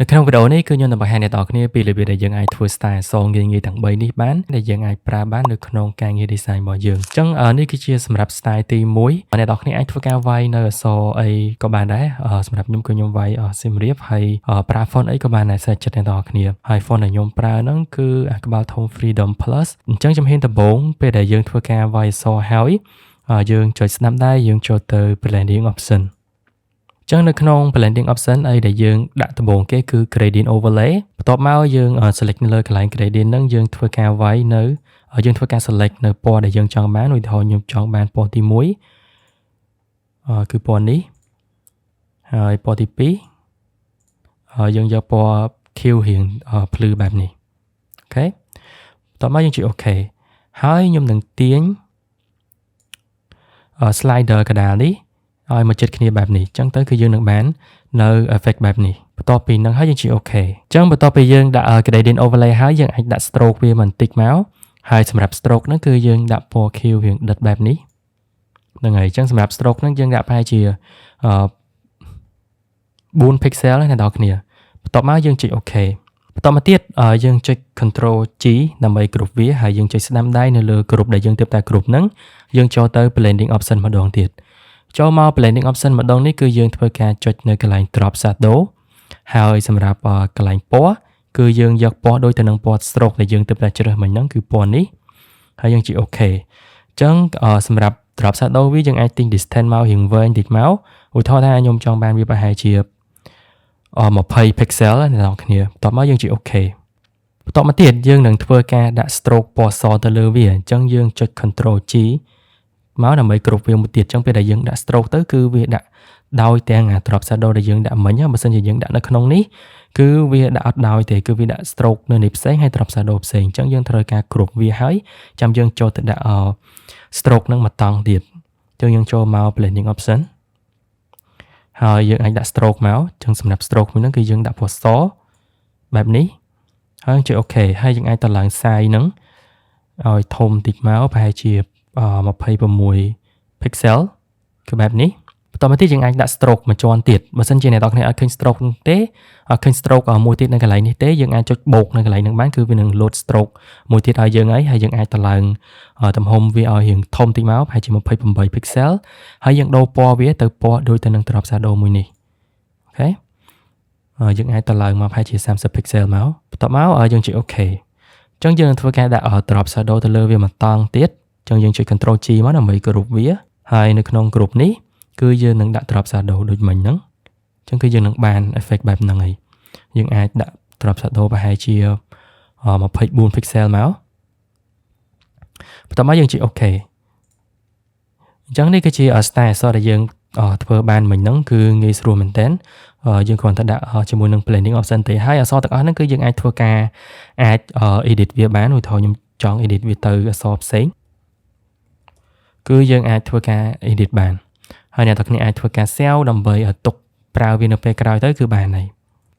នៅក្នុងវីដេអូនេះគឺខ្ញុំនឹងបង្ហាញអ្នកនរគ្នាពីរបៀបដែលយើងអាចធ្វើ style អក្សរងាយៗទាំង3នេះបានដែលយើងអាចប្រើបាននៅក្នុងការងារ design របស់យើងអញ្ចឹងនេះគឺជាសម្រាប់ style ទី1អ្នកនរគ្នាអាចធ្វើការវាយនៅអក្សរអីក៏បានដែរសម្រាប់ខ្ញុំគឺខ្ញុំវាយសៀមរាបហើយប្រើ font អីក៏បានដែរស្រេចចិត្តអ្នកនរគ្នាហើយ font ដែលខ្ញុំប្រើហ្នឹងគឺអាក្បាលធំ Freedom Plus អញ្ចឹងជំហានដំបូងពេលដែលយើងធ្វើការវាយអក្សរហើយយើងចុចស្ដាំដៃយើងចូលទៅ blending optionចឹងនៅក្នុង blending option អីដែលយើងដាក់ដំបូងគេគឺ gradient overlay បន្ទាប់មកយើង select នៅលើកន្លែង gradient ហ្នឹងយើងធ្វើការវាយនៅយើងធ្វើការ select នៅពណ៌ដែលយើងចង់បានឧទាហរណ៍ខ្ញុំចង់បានពណ៌ទី1គឺពណ៌នេះហើយពណ៌ទី2យើងយកពណ៌ Q រៀងភ្លឺបែបនេះអូខេបន្ទាប់មកយើងចុច OK ហើយខ្ញុំនឹងទាញslider កណ្ដាលនេះឲ្យមកជិតគ្នាបែបនេះអញ្ចឹងទៅគឺយើងនឹងបាននៅ effect បែបនេះបន្ទាប់ពីហ្នឹងហើយយើងចុច OK អញ្ចឹងបន្ទាប់ពីយើងដាក់ gradient overlay ហើយយើងអាចដាក់ stroke វាបន្តិចមកហើយសម្រាប់ stroke ហ្នឹងគឺយើងដាក់ពណ៌ Q វាដិតបែបនេះហ្នឹងហើយអញ្ចឹងសម្រាប់ stroke ហ្នឹងយើងដាក់ប្រហែលជា4 pixel ណាដល់គ្នាបន្ទាប់មកយើងចុច OK បន្តមកទៀតយើងចុច Ctrl G ដើម្បីគ្រប់វាហើយយើងចុចស្ដាំដៃនៅលើគ្រប់ដែលយើងទើបតែគ្រប់ហ្នឹងយើងចូលទៅ blending option ម្ដងទៀតចូលមក blending option ម្ដងនេះគឺយើងធ្វើការចុចនៅកន្លែង drop shadow ហើយសម្រាប់កន្លែងពណ៌គឺយើងយកពណ៌ដូចទៅនឹងពណ៌ stroke ដែលយើងទើបតែជ្រើសមិញហ្នឹងគឺពណ៌នេះហើយយើងចុច OK អញ្ចឹងសម្រាប់ drop shadow វាយើងអាចទិញ distance មករៀងវែងតិចមកឧទាហរណ៍ថាខ្ញុំចង់បានវាប្រហែលជា20 pixel អ្នកនរគ្នាបន្ទាប់មកយើងចុច OK បន្ទាប់មកទៀតយើងនឹងធ្វើការដាក់ stroke ពណ៌សទៅលើវាអញ្ចឹងយើងចុច Ctrl G មកដើម្បីគ្រប់វាមួយទៀតអញ្ចឹងពេលដែលយើងដាក់ stroke ទៅគឺវាដាក់ដោយទាំង drop shadow ដែលយើងដាក់មិញបើមិនជាយើងដាក់នៅក្នុងនេះគឺវាដាក់អត់ដោយទេគឺវាដាក់ stroke នៅនេះផ្សេងហើយ drop shadow ផ្សេងអញ្ចឹងយើងត្រូវការគ្រប់វាហើយចាំយើងចូលទៅដាក់ stroke នឹងមកតង់ទៀតអញ្ចឹងយើងចូលមក blending option ហើយយើងអាចដាក់ stroke មកអញ្ចឹងសម្រាប់ stroke មួយហ្នឹងគឺយើងដាក់ពណ៌សបែបនេះហើយចុច OK ហើយយើងអាចទៅឡើង size ហ្នឹងឲ្យធំតិចមកប្រហែលជា26 pixel គឺបែបនេះបន្តមកទៀតយើងអាចដាក់ stroke មួយជាន់ទៀតបើសិនជាអ្នកនរគ្នាអត់ឃើញ stroke ទេអត់ឃើញ stroke មួយទៀតនៅកន្លែងនេះទេយើងអាចចុចបូកនៅកន្លែងហ្នឹងបានគឺវានឹង load stroke មួយទៀតឲ្យយើងហើយយើងអាចទៅឡើងទំហំវាឲ្យរៀងធំតិចមកប្រហែលជា28 pixel ហើយយើងដូរពណ៌វាទៅពណ៌ដូចទៅនឹង drop shadow មួយនេះអូខេយើងអាចទៅឡើងមកប្រហែលជា30 pixel មកបន្ទាប់មកយើងចុច OK អញ្ចឹងយើងនឹងធ្វើការដាក់ drop shadow ទៅលើវាមួយតង់ទៀតអញ្ចឹងយើងចុច Ctrl G មកដើម្បីគ្រប់វាហើយនៅក្នុងគ្រប់នេះគឺយើងនឹងដាក់ drop shadow ដូចមិញហ្នឹងអញ្ចឹងគឺយើងនឹងបាន effect បែបហ្នឹងហើយយើងអាចដាក់ drop shadow ប្រហែលជា24 pixel មកបន្ទាប់មកយើងចុច OK អញ្ចឹងនេះគឺជា style អក្សរដែលយើងធ្វើបានមិញហ្នឹងគឺងាយស្រួលមែនតើយើងគ្រាន់តែដាក់ជាមួយនឹង blending option ទេហើយអក្សរទាំងអស់ហ្នឹងគឺយើងអាចធ្វើការអាច edit វាបានឧទាហរណ៍ខ្ញុំចង់ edit វាទៅអក្សរផ្សេងគឺយើងអាចធ្វើការ edit បានហើយអ្នកទាំងគ្នាអាចធ្វើការ save ដើម្បីឲ្យទុកប្រើវានៅពេលក្រោយទៅគឺបានហើយ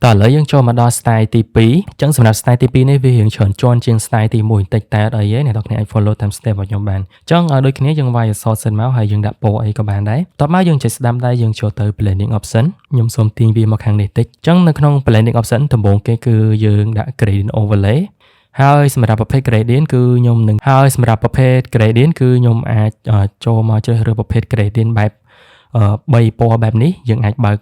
តោះឥឡូវយើងចូលមកដល់ style ទី2អញ្ចឹងសម្រាប់ style ទី2នេះវារៀងច្រើនជាន់ជាង style ទី1បន្តិចតែអត់អីទេអ្នកទាំងគ្នាអាច follow តាម step របស់ខ្ញុំបានអញ្ចឹងដូចគ្នាយើងវាយអក្សរសិនមកហើយយើងដាក់ពណ៌អីក៏បានដែរបន្ទាប់មកយើងចុចស្ដាំដៃយើងចូលទៅ blending option ខ្ញុំសូមទាញវាមកខាងនេះតិចអញ្ចឹងនៅក្នុង blending option ដំបូងគេគឺយើងដាក់ gradient overlay ហើយសម្រាប់ប្រភេទ gradient គឺខ្ញុំនឹងហើយសម្រាប់ប្រភេទ gradient គឺខ្ញុំអាចចូលមកជ្រើសរើសប្រភេទ gradient បែប3ពណ៌បែបនេះយើងអាចបើក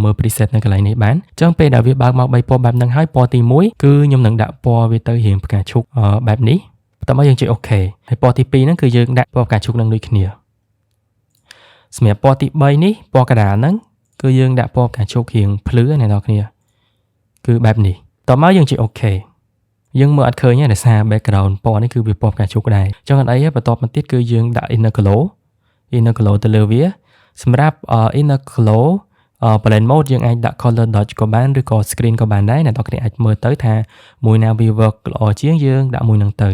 មើល preset នៅកន្លែងនេះបានអញ្ចឹងពេលដែលវាបើកមក3ពណ៌បែបហ្នឹងហើយពណ៌ទី1គឺខ្ញុំនឹងដាក់ពណ៌វាទៅរៀងផ្កាឈូកបែបនេះបន្ទាប់មកយើងចុច OK ហើយពណ៌ទី2ហ្នឹងគឺយើងដាក់ពណ៌ផ្កាឈូកនឹងដូចគ្នាសម្រាប់ពណ៌ទី3នេះពណ៌កណ្ដាលហ្នឹងគឺយើងដាក់ពណ៌ផ្កាឈូករៀងភ្លឺអ្នកនរគ្នាគឺបែបនេះបន្ទាប់មកយើងចុច OK យើងមើលអត់ឃើញទេដោយសារ background ពណ៌នេះគឺវាពណ៌ផ្កាឈូកដែរអញ្ចឹងអត់អីទេបន្ទាប់មកទៀតគឺយើងដាក់ inner glow ទៅលើវាសម្រាប់ inner glow blend mode យើងអាចដាក់ color dodge ក៏បានឬក៏ screen ក៏បានដែរអ្នកនរគ្នាអាចមើលទៅថាមួយណាវា work ល្អជាងយើងដាក់មួយហ្នឹងទៅ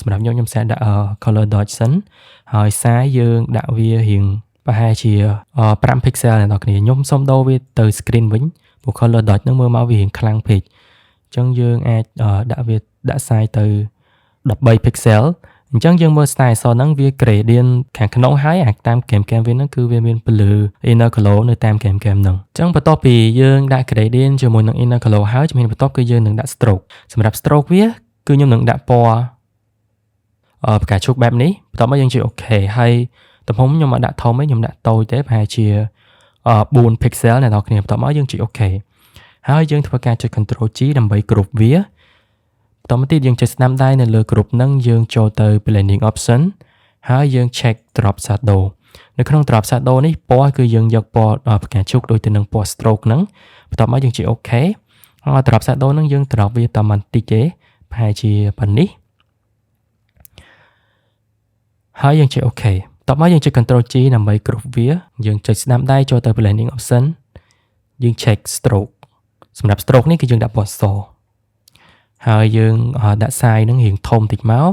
សម្រាប់ខ្ញុំសាកដាក់ color dodge សិនហើយsize យើងដាក់វារៀងប្រហែលជា5 pixel អ្នកនរគ្នាខ្ញុំសូមដូរវាទៅ screen វិញព្រោះ color dodge ហ្នឹងមើលមកវារៀងខ្លាំងពេកអញ្ចឹងយើងអាចដាក់វាដាក់ size ទៅ13 pixel អញ្ចឹងយើងមើល style អក្សរហ្នឹងវា gradient ខាងក្នុងហើយអាតាម game វាហ្នឹងគឺវាមានពន្លឺ inner glow នៅតាម game ហ្នឹងអញ្ចឹងបន្ទាប់ពីយើងដាក់ gradient ជាមួយនឹង inner glow ហើយជំហានបន្ទាប់គឺយើងនឹងដាក់ stroke សម្រាប់ stroke វាគឺខ្ញុំនឹងដាក់ពណ៌ផ្កាឈូកបែបនេះបន្ទាប់មកយើងជួយ OK ហើយទំហំខ្ញុំមកដាក់ធំឯងខ្ញុំដាក់តូចទេប្រហែលជា4 pixel អ្នកនរគ្នាបន្ទាប់មកយើងជួយ OK ហើយយើងធ្វើការចុច Ctrl G ដើម្បីគ្រប់វាបន្តមកទៀតយើងចុចស្នាមដៃនៅលើគ្រប់ហ្នឹងយើងចូលទៅ blending option ហើយយើង check drop shadow នៅក្នុង drop shadow នេះពណ៌គឺយើងយកពណ៌ផ្កាឈូកដូចទៅនឹងពណ៌ stroke ហ្នឹងបន្ទាប់មកយើងជួយ OK ហើយ drop shadow ហ្នឹងយើង drop វាតាមបន្តិចទេប្រហែលជាប៉ុណ្នេះហើយយើងជួយ OK បន្ទាប់មកយើងចុច Ctrl G ដើម្បីគ្រប់វាយើងចុចស្នាមដៃចូលទៅ blending option យើង check stroke សម្រាប់ stroke នេះគឺយើងដាក់ពណ៌សហើយយើងដាក់ size ហ្នឹងរៀងធំតិចមក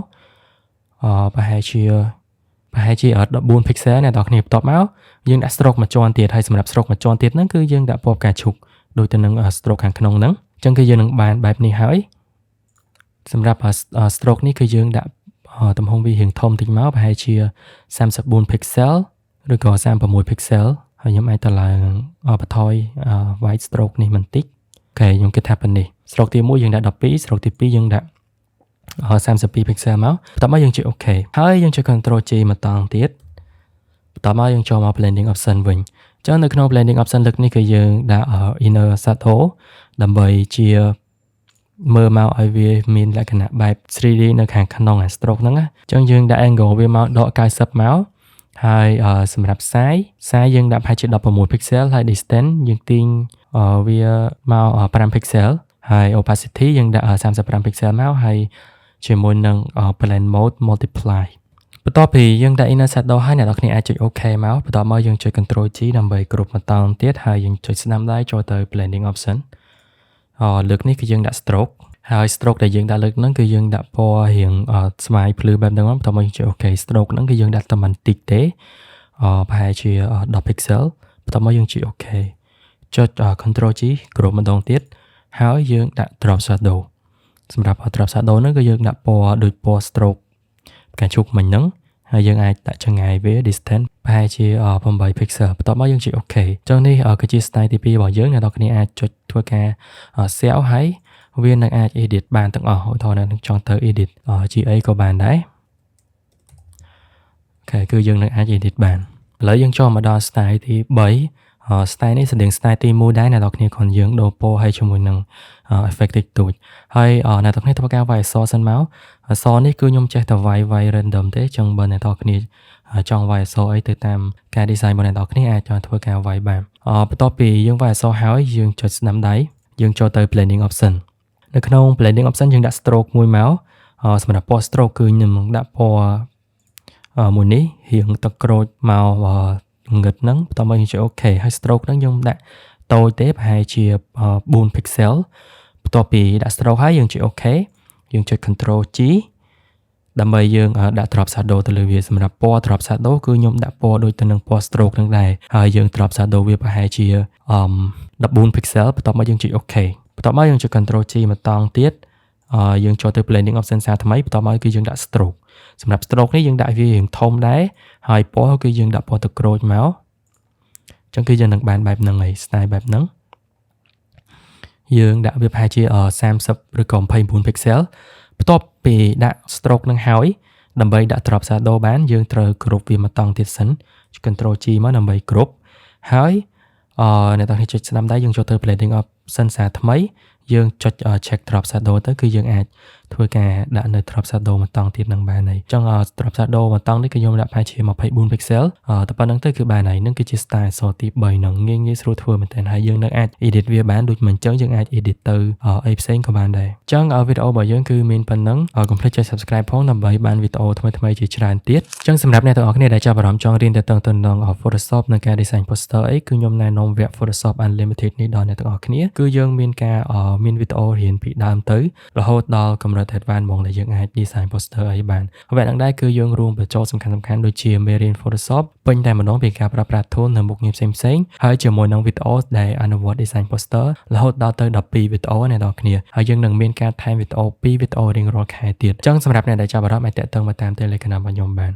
ប្រហែលជា14 pixel អ្នកនរគ្នាបន្ទាប់មកយើងដាក់ stroke មួយជាន់ទៀតហើយសម្រាប់ stroke មួយជាន់ទៀតហ្នឹងគឺយើងដាក់ពណ៌ផ្កាឈូកដូចទៅនឹង stroke ខាងក្នុងហ្នឹងអញ្ចឹងគឺយើងនឹងបានបែបនេះហើយសម្រាប់ stroke នេះគឺយើងដាក់ទំហំវារៀងធំតិចមកប្រហែលជា34 pixel ឬក៏36 pixel ហើយខ្ញុំអាចទៅឡើងបន្ថយ white stroke នេះបន្តិចអូខេខ្ញុំគិតថាប៉ុណ្នេះ stroke ទី1យើងដាក់12 stroke ទី2យើងដាក់32 pixel មកបន្ទាប់មកយើងចុច OK ហើយយើងចុច Ctrl J ម្ដងទៀតបន្ទាប់មកយើងចូលមក blending option វិញអញ្ចឹងនៅក្នុង blending option លើកនេះគឺយើងដាក់ inner shadow ដើម្បីជាមើលមកឲ្យវាមានលក្ខណៈបែប 3D នៅខាងក្នុងអា stroke ហ្នឹងណាអញ្ចឹងយើងដាក់ angle វាមកដក90មកហើយសម្រាប់ size យើងដាក់ប្រហែលជា16 pixel ហើយ distance យើងទាញវាមក5 pixel ហើយ opacity យើងដាក់35 pixel មកហើយជាមួយនឹង blend mode multiply បន្ទាប់ពីយើងដាក់ inner shadow ហើយអ្នកនរគ្នាអាចចុច OK មកបន្ទាប់មកយើងចុច Ctrl G ដើម្បីគ្រប់បន្តទៀតហើយយើងចុចស្នាមដៃចូលទៅ blending option លើកនេះគឺយើងដាក់ stroke ហើយ stroke ដែលយើងដាក់លើកហ្នឹងគឺយើងដាក់ពណ៌រៀងស្វាយភ្លឺបែបហ្នឹងបន្ទាប់មកយើងចុច OK stroke ហ្នឹងគឺយើងដាក់តែបន្តិចទេប្រហែលជា10 pixel បន្ទាប់មកយើងចុច OK ចុច Ctrl G គ្រប់ម្ដងទៀតហើយយើងដាក់ drop shadow សម្រាប់ drop shadow ហ្នឹងគឺយើងដាក់ពណ៌ដូចពណ៌ stroke ផ្កាឈូកមិញហ្នឹងហើយយើងអាចដាក់ចម្ងាយវា distance ប្រហែលជា8 pixel បន្ទាប់មកយើងចុច OK អញ្ចឹងនេះគឺជា style ទី2របស់យើងអ្នកនរគ្នាអាចចុចធ្វើការ save ហើយវានឹងអាច edit បានទាំងអស់ឧទាហរណ៍នឹងចង់ទៅ edit GA ក៏បានដែរអូខេគឺយើងនឹងអាច edit បានឥឡូវយើងចូលមកដល់ style ទី3style នេះស្តៀង style ទី1ដែរអ្នកនរគ្នាគ្រាន់យើងដូរពណ៌ឲ្យជាមួយនឹង effect តិចតួចហើយអ្នកនរគ្នាធ្វើការវាយអក្សរសិនមកអក្សរនេះគឺខ្ញុំចេះតែវាយ random ទេអញ្ចឹងបើអ្នកនរគ្នាចង់វាយអក្សរអីទៅតាមការ design របស់អ្នកនរគ្នាអាចធ្វើការវាយបានបន្ទាប់ពីយើងវាយអក្សរហើយយើងចុចស្នាមដៃយើងចូលទៅ blending option នៅក្នុង blending option យើងដាក់ stroke មួយមកសម្រាប់ពណ៌ stroke គឺខ្ញុំនឹងដាក់ពណ៌មួយនេះរៀងទឹកក្រូចមកងឹតហ្នឹងបន្ទាប់មកយើងចុច OK ហើយ stroke ហ្នឹងខ្ញុំដាក់តូចទេប្រហែលជា4 pixel បន្ទាប់ពីដាក់ stroke ហើយយើងចុច OK យើងចុច Ctrl G ដើម្បីយើងដាក់ drop shadow ទៅលើវាសម្រាប់ពណ៌ drop shadow គឺខ្ញុំដាក់ពណ៌ដូចទៅនឹងពណ៌ stroke ហ្នឹងដែរហើយយើង drop shadow វាប្រហែលជា14 pixel បន្ទាប់មកយើងចុច OK បន្ទាប់មកយើងចុច Ctrl G ម្ដងទៀតយើងចូលទៅ blending option សារថ្មីបន្ទាប់មកគឺយើងដាក់ stroke សម្រាប់ stroke នេះយើងដាក់វារៀងធំដែរហើយពណ៌គឺយើងដាក់ពណ៌ទឹកក្រូចមកអញ្ចឹងគឺយើងនឹងបានបែបហ្នឹងហើយ style បែបហ្នឹងយើងដាក់វាប្រហែលជា30ឬក៏24 pixel បន្ទាប់ពីដាក់ stroke នឹងហើយដើម្បីដាក់ drop shadow បានយើងត្រូវគ្រប់វាម្ដងទៀតសិន Ctrl G មកដើម្បីគ្រប់ហើយអ្នកទាំងនេះចុចស្នាមដៃយើងចូលទៅ blending option សារថ្មីយើងចុច check drop shadow ទៅគឺយើងអាចធ្វើការដាក់នៅ drop shadow ម្ដងទៀតនឹងបានហើយអញ្ចឹង drop shadow ម្ដងនេះគឺខ្ញុំដាក់ប្រហែលជា24 pixel តែប៉ុណ្្នឹងទៅគឺបានហើយនឹងគឺជា style អក្សរទី3ហ្នឹងងាយស្រួលធ្វើមែនតើហើយយើងនឹងអាច edit វាបានដូចមិនអញ្ចឹងយើងអាច edit ទៅអីផ្សេងក៏បានដែរអញ្ចឹងវីដេអូរបស់យើងគឺមានប៉ុណ្្នឹងកុំភ្លេចចុច subscribe ផងដើម្បីបានវីដេអូថ្មីៗជាច្រើនទៀតអញ្ចឹងសម្រាប់អ្នកទាំងអស់គ្នាដែលចាប់អារម្មណ៍ចង់រៀនទៅនឹង Photoshop និងការ design poster អីគឺខ្ញុំណែនាំវគ្គ Photoshop Unlimited នេះដល់អ្នកទាំងអស់គ្នាគឺយើងមានការមានវីដេអូរៀនពីដើមទៅរហូតដល់កម្រិត កម្រិត advanced ហ្មងដែលយើងអាច design poster អីបានអ្វីហ្នឹងដែរគឺយើងរួមបញ្ចូលសំខាន់ៗដូចជាមេរៀន Photoshop ពេញតែម្ដងពីការប្រើប្រាស់ tool នៅមុខងារផ្សេងៗហើយជាមួយនឹងវីដេអូដែលអនុវត្ត design poster រហូតដល់ទៅ12វីដេអូអ្នកនរគ្នាហើយយើងនឹងមានការថែមវីដេអូ2វីដេអូរៀងរាល់ខែទៀតអញ្ចឹងសម្រាប់អ្នកដែលចាប់អារម្មណ៍អាចតាក់ទងមកតាម Telegram របស់ខ្ញុំបាន